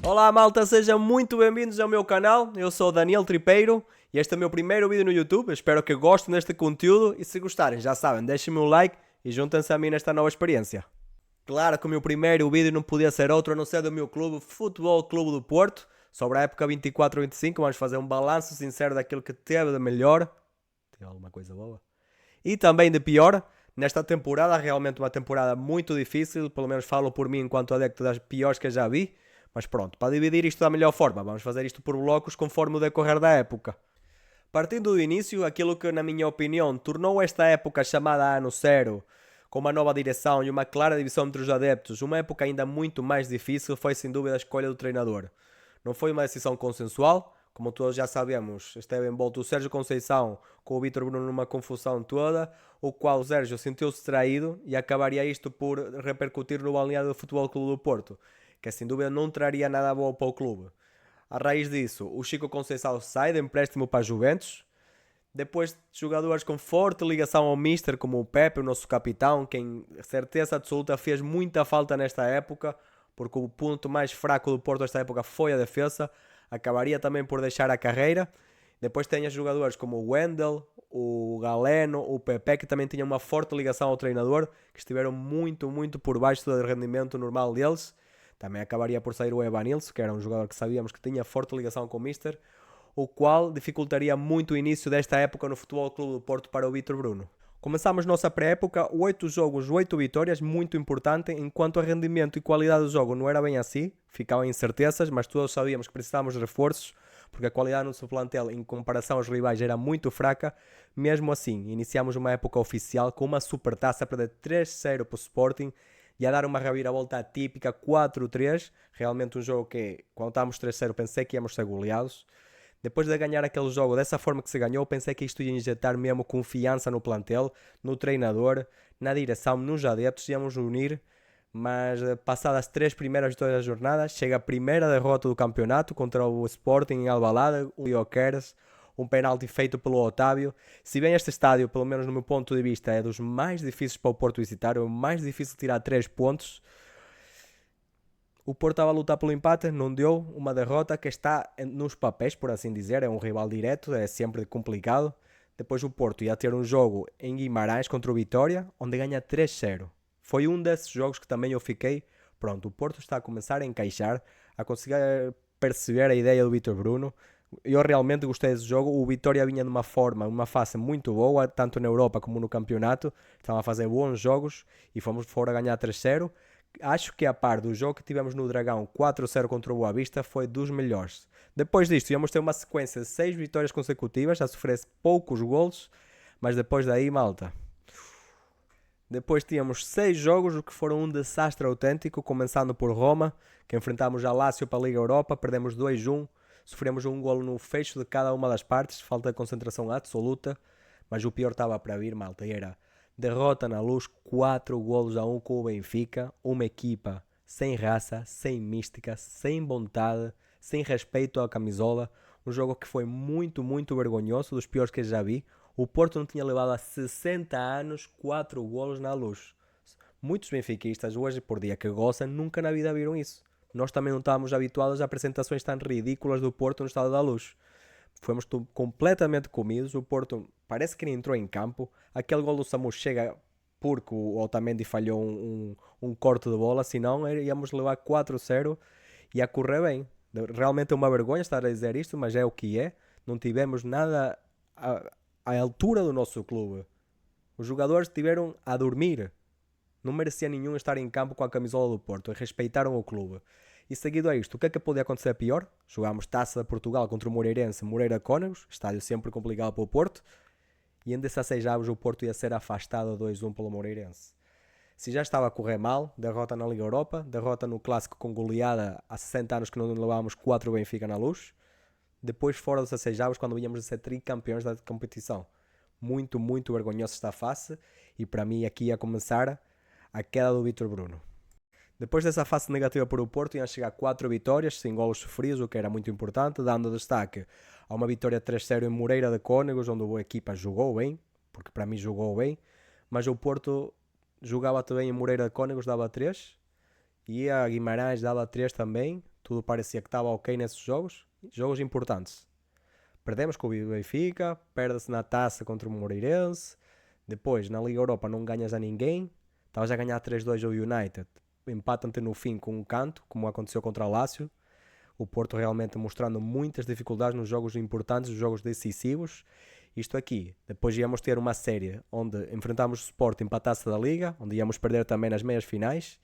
Olá malta, sejam muito bem-vindos ao meu canal. Eu sou o Daniel Tripeiro e este é o meu primeiro vídeo no YouTube. Espero que gostem deste conteúdo e se gostarem, já sabem, deixem-me um like e juntem-se a mim nesta nova experiência. Claro que o meu primeiro vídeo não podia ser outro a não ser do meu clube, Futebol Clube do Porto. Sobre a época 24-25, vamos fazer um balanço sincero daquilo que teve de melhor. Tem alguma coisa boa? E também de pior. Nesta temporada, realmente uma temporada muito difícil, pelo menos falo por mim enquanto adepto das piores que eu já vi. Mas pronto, para dividir isto da melhor forma, vamos fazer isto por blocos conforme o decorrer da época. Partindo do início, aquilo que, na minha opinião, tornou esta época chamada Ano Zero, com uma nova direção e uma clara divisão entre os adeptos, uma época ainda muito mais difícil, foi sem dúvida a escolha do treinador. Não foi uma decisão consensual, como todos já sabemos, esteve envolto o Sérgio Conceição com o Vítor Bruno numa confusão toda, o qual o Sérgio sentiu-se traído e acabaria isto por repercutir no balneário do Futebol Clube do Porto, que sem dúvida não traria nada bom para o clube. A raiz disso, o Chico Conceição sai de empréstimo para a Juventus, depois de jogadores com forte ligação ao Mister, como o Pepe, o nosso capitão, quem certeza absoluta fez muita falta nesta época, porque o ponto mais fraco do Porto nesta época foi a defesa, acabaria também por deixar a carreira. Depois tem os jogadores como o Wendel, o Galeno, o Pepe, que também tinham uma forte ligação ao treinador, que estiveram muito por baixo do rendimento normal deles. Também acabaria por sair o Evanilson, que era um jogador que sabíamos que tinha forte ligação com o Mister, o qual dificultaria muito o início desta época no Futebol Clube do Porto para o Vítor Bruno. Começamos nossa pré-época, 8 jogos, 8 vitórias, muito importante, enquanto a rendimento e qualidade do jogo não era bem assim, ficavam incertezas, mas todos sabíamos que precisávamos de reforços, porque a qualidade do nosso plantel em comparação aos rivais era muito fraca. Mesmo assim, iniciamos uma época oficial com uma supertaça para 3-0 para o Sporting e a dar uma reviravolta atípica 4-3, realmente um jogo que, quando estávamos 3-0, pensei que íamos ser goleados. Depois de ganhar aquele jogo dessa forma que se ganhou, pensei que isto ia injetar mesmo confiança no plantel, no treinador, na direção, nos adeptos, íamos unir. Mas passadas as 3 primeiras vitórias da jornada, chega a primeira derrota do campeonato contra o Sporting em Alvalade, o Ioqueres, um penalti feito pelo Otávio. Se bem este estádio, pelo menos no meu ponto de vista, é dos mais difíceis para o Porto visitar, é o mais difícil tirar 3 pontos. O Porto estava a lutar pelo empate, não deu, uma derrota que está nos papéis, por assim dizer, é um rival direto, é sempre complicado. Depois o Porto ia ter um jogo em Guimarães contra o Vitória, onde ganha 3-0. Foi um desses jogos que também eu fiquei, pronto, o Porto está a começar a encaixar, a conseguir perceber a ideia do Vítor Bruno. Eu realmente gostei desse jogo, o Vitória vinha de uma forma, uma fase muito boa, tanto na Europa como no campeonato, estavam a fazer bons jogos e fomos fora a ganhar 3-0. Acho que a par do jogo que tivemos no Dragão 4-0 contra o Boa Vista foi dos melhores. Depois disto íamos ter uma sequência de 6 vitórias consecutivas, a sofrer poucos golos, mas depois daí, malta. Depois tínhamos 6 jogos, o que foram um desastre autêntico, começando por Roma, que enfrentámos a Lazio para a Liga Europa, perdemos 2-1, sofremos um golo no fecho de cada uma das partes, falta de concentração absoluta, mas o pior estava para vir, malta, e era derrota na Luz, 4-1 com o Benfica, uma equipa sem raça, sem mística, sem vontade, sem respeito à camisola, um jogo que foi muito vergonhoso, dos piores que já vi. O Porto não tinha levado há 60 anos 4 golos na Luz. Muitos benfiquistas hoje por dia que gozam nunca na vida viram isso. Nós também não estávamos habituados a apresentações tão ridículas do Porto no Estado da Luz. Fomos completamente comidos. O Porto parece que nem entrou em campo. Aquele gol do Samu chega porque o Otamendi falhou um corte de bola, senão íamos levar 4-0 e a correr bem. Realmente é uma vergonha estar a dizer isto, mas é o que é. Não tivemos nada à altura do nosso clube. Os jogadores estiveram a dormir. Não merecia nenhum estar em campo com a camisola do Porto. Respeitaram o clube. E seguido a isto, o que é que podia acontecer pior? Jogámos Taça de Portugal contra o Moreirense, Moreira Cónegos, estádio sempre complicado para o Porto, e em 16 avos o Porto ia ser afastado 2-1 pelo Moreirense. Se já estava a correr mal, derrota na Liga Europa, derrota no Clássico com goleada há 60 anos que não levávamos 4 Benfica na Luz, depois fora dos 16 avos quando víamos a ser tricampeões da competição. Muito vergonhoso esta face, e para mim aqui ia começar a queda do Vítor Bruno. Depois dessa fase negativa para o Porto, iam chegar 4 vitórias, sem golos sofridos, o que era muito importante, dando destaque a uma vitória 3-0 em Moreira de Cónegos, onde a equipa jogou bem, porque para mim jogou bem, mas o Porto jogava também em Moreira de Cónegos, dava 3, e a Guimarães dava 3 também, Tudo parecia que estava ok nesses jogos. Jogos importantes. Perdemos com o Benfica, perde-se na taça contra o Moreirense. Depois, na Liga Europa, não ganhas a ninguém. Estavas a ganhar 3-2 ao United. Empatam-te no fim com um canto, como aconteceu contra o Lácio. O Porto realmente mostrando muitas dificuldades nos jogos importantes, nos jogos decisivos. Isto aqui, depois íamos ter uma série onde enfrentámos o Sporting para a taça da Liga, onde íamos perder também nas meias finais.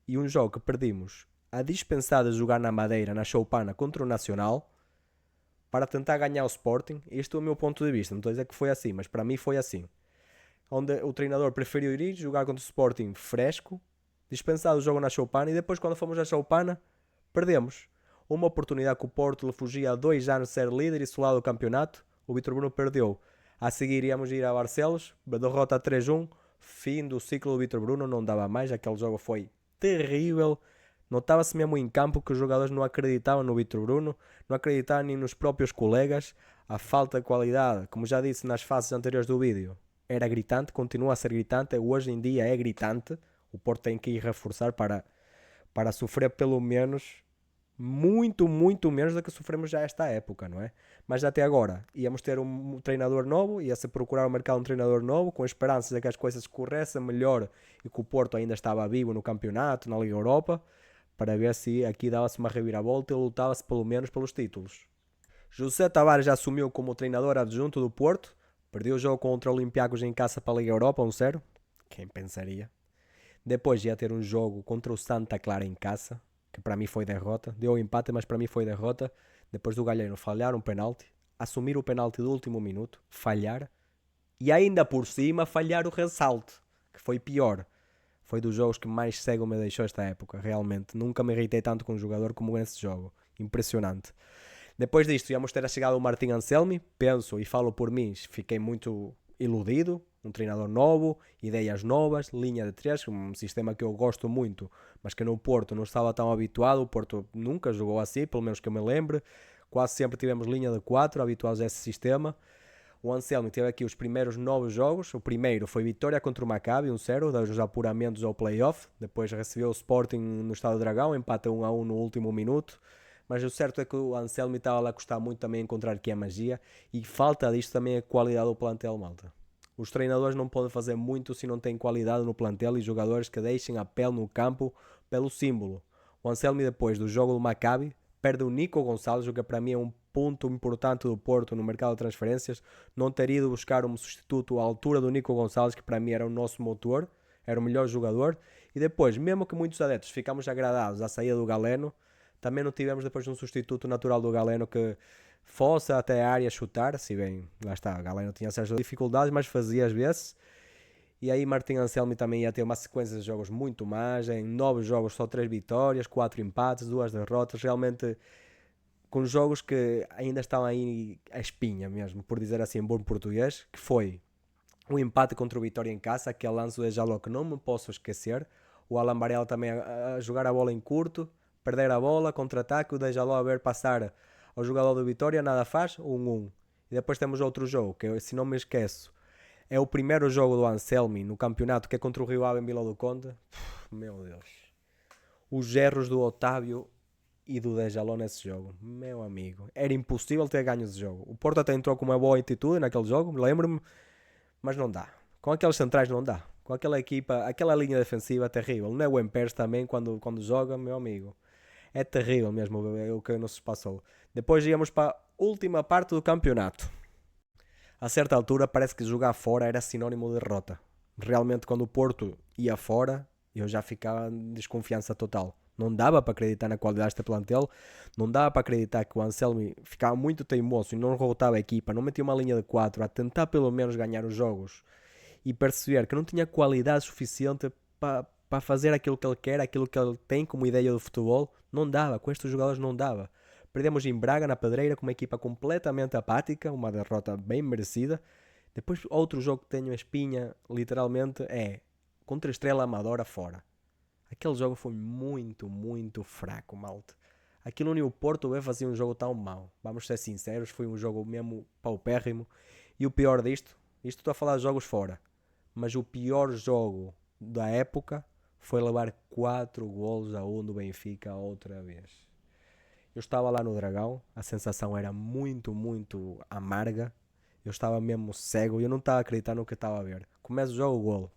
E um jogo que perdimos a dispensar de jogar na Madeira, na Choupana, contra o Nacional, para tentar ganhar o Sporting. Isto é o meu ponto de vista, não estou a dizer que foi assim, mas para mim foi assim. Onde o treinador preferiu ir jogar contra o Sporting fresco, dispensado o jogo na Choupana, e depois quando fomos à Choupana, perdemos. Uma oportunidade que o Porto lhe fugia há 2 anos de ser líder e isolado do campeonato, o Vítor Bruno perdeu. A seguir íamos ir a Barcelos, derrota 3-1, fim do ciclo do Vítor Bruno, não dava mais, aquele jogo foi terrível. Notava-se mesmo em campo que os jogadores não acreditavam no Vítor Bruno, não acreditavam nem nos próprios colegas. A falta de qualidade, como já disse nas fases anteriores do vídeo, era gritante, continua a ser gritante, hoje em dia é gritante. O Porto tem que ir reforçar para sofrer pelo menos muito menos do que sofremos já esta época, não é? Mas até agora íamos ter um treinador novo, ia-se procurar o mercado um treinador novo, com esperanças de que as coisas corressem melhor e que o Porto ainda estava vivo no campeonato, na Liga Europa, para ver se aqui dava-se uma reviravolta e lutava-se pelo menos pelos títulos. José Tavares já assumiu como treinador adjunto do Porto, perdeu o jogo contra o Olympiacos em casa para a Liga Europa, 1-0, quem pensaria? Depois ia ter um jogo contra o Santa Clara em casa, que para mim foi derrota. Deu empate, mas para mim foi derrota. Depois do Galheiro falhar um penalti, assumir o penalti do último minuto, falhar, e ainda por cima falhar o ressalto, que foi pior. Foi dos jogos que mais cego me deixou esta época, realmente. Nunca me irritei tanto com um jogador como nesse jogo. Impressionante. Depois disto, íamos ter a chegada do Martin Anselmi. Penso e falo por mim, fiquei muito iludido. Um treinador novo, ideias novas, linha de 3, um sistema que eu gosto muito, mas que no Porto não estava tão habituado. O Porto nunca jogou assim, pelo menos que eu me lembre. Quase sempre tivemos linha de 4, habituados a esse sistema. O Anselmi teve aqui os primeiros 9 jogos. O primeiro foi vitória contra o Maccabi, 1-0, dos apuramentos ao play-off. Depois recebeu o Sporting no Estádio do Dragão, empata 1-1 no último minuto. Mas o certo é que o Anselmi estava lá a custar muito também encontrar que é magia. E falta disto também a qualidade do plantel, malta. Os treinadores não podem fazer muito se não têm qualidade no plantel e jogadores que deixem a pele no campo pelo símbolo. O Anselmi, depois do jogo do Maccabi, perde o Nico Gonçalves, o que para mim é um ponto importante do Porto no mercado de transferências. Não ter ido buscar um substituto à altura do Nico Gonçalves, que para mim era o nosso motor, era o melhor jogador. E depois, mesmo que muitos adeptos ficamos agradados à saída do Galeno, também não tivemos depois um substituto natural do Galeno que fosse até a área chutar, se bem, lá está, a Galeno tinha certas dificuldades, mas fazia às vezes. E aí Martin Anselmi também ia ter uma sequência de jogos muito más, em 9 jogos só 3 vitórias, 4 empates, 2 derrotas, realmente com jogos que ainda estão aí a espinha mesmo, por dizer assim em bom português, que foi um empate contra o Vitória em casa, aquele lance do Jaló que não me posso esquecer, o Alan Barella também a jogar a bola em curto, perder a bola, contra-ataque, o Dejaló a ver passar ao jogador do Vitória, nada faz, 1-1. E depois temos outro jogo, que se não me esqueço, é o primeiro jogo do Anselmi no campeonato, que é contra o Rio Ave em Vila do Conde. Meu Deus. Os erros do Otávio e do Dejaló nesse jogo. Meu amigo. Era impossível ter ganho esse jogo. O Porto até entrou com uma boa atitude naquele jogo, lembro-me, mas não dá. Com aqueles centrais não dá. Com aquela equipa, aquela linha defensiva é terrível. Não é o Empers também quando joga, meu amigo. É terrível mesmo o que nos passou. Depois íamos para a última parte do campeonato. A certa altura parece que jogar fora era sinónimo de derrota. Realmente quando o Porto ia fora, eu já ficava em desconfiança total. Não dava para acreditar na qualidade deste plantel, não dava para acreditar que o Anselmi ficava muito teimoso e não rotava a equipa, não metia uma linha de 4 a tentar pelo menos ganhar os jogos e perceber que não tinha qualidade suficiente para fazer aquilo que ele quer, aquilo que ele tem como ideia do futebol. Não dava, com estes jogadores não dava. Perdemos em Braga, na Pedreira, com uma equipa completamente apática, uma derrota bem merecida. Depois, outro jogo que tenho a espinha, literalmente, é contra a Estrela Amadora fora. Aquele jogo foi muito fraco, malta. Aquilo nem o Porto B fazia um jogo tão mau. Vamos ser sinceros, foi um jogo mesmo paupérrimo. E o pior disto, isto estou a falar de jogos fora, mas o pior jogo da época foi levar 4 golos a 1 do Benfica outra vez. Eu estava lá no Dragão, a sensação era muito, muito amarga. Eu estava mesmo cego e eu não estava a acreditar no que eu estava a ver. Começa o jogo, golo.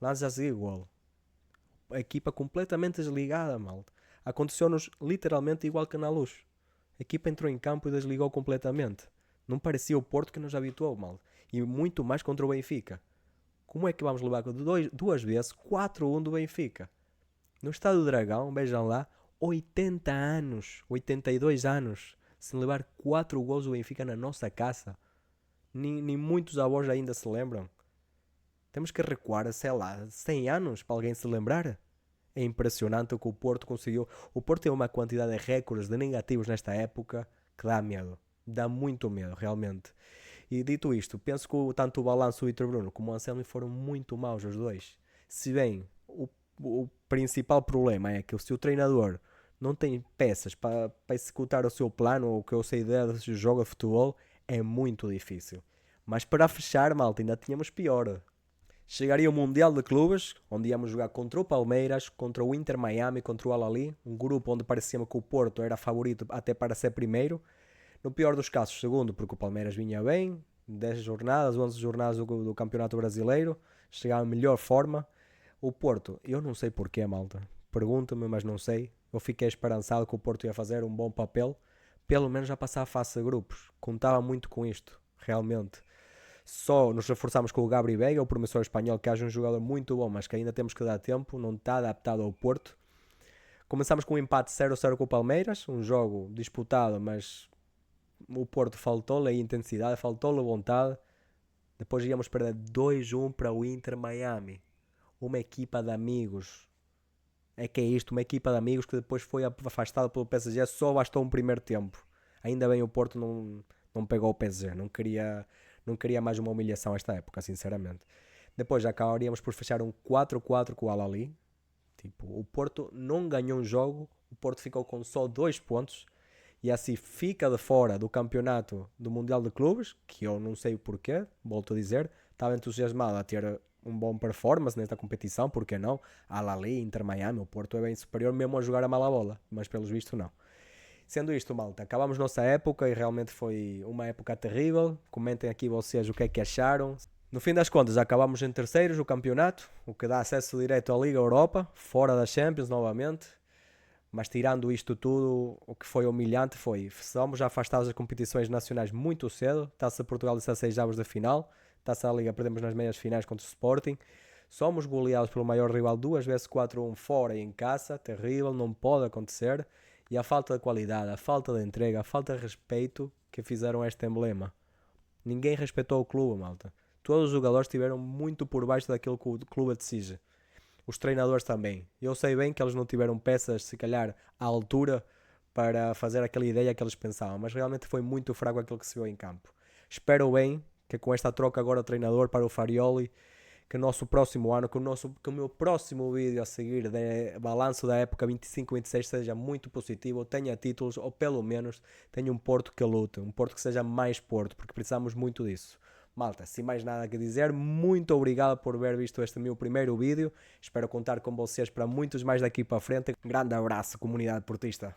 Lance a seguir, golo. A equipa completamente desligada, malta. Aconteceu-nos literalmente igual que na Luz. A equipa entrou em campo e desligou completamente. Não parecia o Porto que nos habituou, malta. E muito mais contra o Benfica. Como é que vamos levar duas vezes 4-1 do Benfica? No Estádio do Dragão, vejam lá, 80 anos, 82 anos, sem levar 4 gols do Benfica na nossa casa. Nem muitos avós ainda se lembram. Temos que recuar, sei lá, 100 anos para alguém se lembrar. É impressionante o que o Porto conseguiu. O Porto tem uma quantidade de recordes de negativos nesta época que dá medo. Dá muito medo, realmente. E dito isto, penso que tanto o Balanço, o Vítor Bruno, como o Anselmo foram muito maus os dois. Se bem, o principal problema é que se o treinador não tem peças para executar o seu plano ou que eu sei ideia de jogo de futebol, é muito difícil. Mas para fechar, malta, ainda tínhamos pior. Chegaria o Mundial de Clubes, onde íamos jogar contra o Palmeiras, contra o Inter Miami, contra o Al-Ahly, um grupo onde parecia que o Porto era favorito até para ser primeiro. No pior dos casos, segundo, porque o Palmeiras vinha bem, 10 jornadas, 11 jornadas do Campeonato Brasileiro, chegava em melhor forma. O Porto, eu não sei porquê, malta. Pergunta-me, mas não sei. Eu fiquei esperançado que o Porto ia fazer um bom papel, pelo menos a passar a fase de grupos. Contava muito com isto, realmente. Só nos reforçamos com o Gabri Veiga, o promissor espanhol, que haja um jogador muito bom, mas que ainda temos que dar tempo, não está adaptado ao Porto. Começamos com um empate 0-0 com o Palmeiras, um jogo disputado, mas o Porto faltou-lhe a intensidade, faltou-lhe vontade. Depois íamos perder 2-1 para o Inter Miami, uma equipa de amigos. É que é isto, uma equipa de amigos que depois foi afastada pelo PSG, só bastou um primeiro tempo. Ainda bem o Porto não pegou o PSG, não queria mais uma humilhação esta época, sinceramente. Depois já acabaríamos por fechar um 4-4 com o Al-Ahly. Tipo, o Porto não ganhou um jogo, o Porto ficou com só 2 pontos e assim fica de fora do campeonato do Mundial de Clubes, que eu não sei o porquê, volto a dizer, estava entusiasmado a ter um bom performance nesta competição, porque não? Al-Ahly, Inter Miami, o Porto é bem superior mesmo a jogar a mala bola, mas pelos vistos não. Sendo isto, malta, acabamos nossa época e realmente foi uma época terrível. Comentem aqui vocês o que é que acharam. No fim das contas, acabamos em terceiros o campeonato, o que dá acesso direto à Liga Europa, fora da Champions novamente. Mas tirando isto tudo, o que foi humilhante foi, somos afastados das competições nacionais muito cedo, Taça Portugal 16 avos da final, Taça da Liga perdemos nas meias finais contra o Sporting, somos goleados pelo maior rival 2 vezes 4-1 fora e em casa, terrível, não pode acontecer, e a falta de qualidade, a falta de entrega, a falta de respeito que fizeram este emblema. Ninguém respeitou o clube, malta. Todos os jogadores estiveram muito por baixo daquilo que o clube exige. Os treinadores também. Eu sei bem que eles não tiveram peças, se calhar, à altura para fazer aquela ideia que eles pensavam, mas realmente foi muito fraco aquilo que se viu em campo. Espero bem que com esta troca agora de treinador para o Farioli, que o nosso próximo ano, que o meu próximo vídeo a seguir de balanço da época 25-26 seja muito positivo, tenha títulos ou pelo menos tenha um Porto que lute, um Porto que seja mais Porto, porque precisamos muito disso. Malta, sem mais nada a dizer, muito obrigado por ver visto este meu primeiro vídeo. Espero contar com vocês para muitos mais daqui para frente. Um grande abraço, comunidade portista.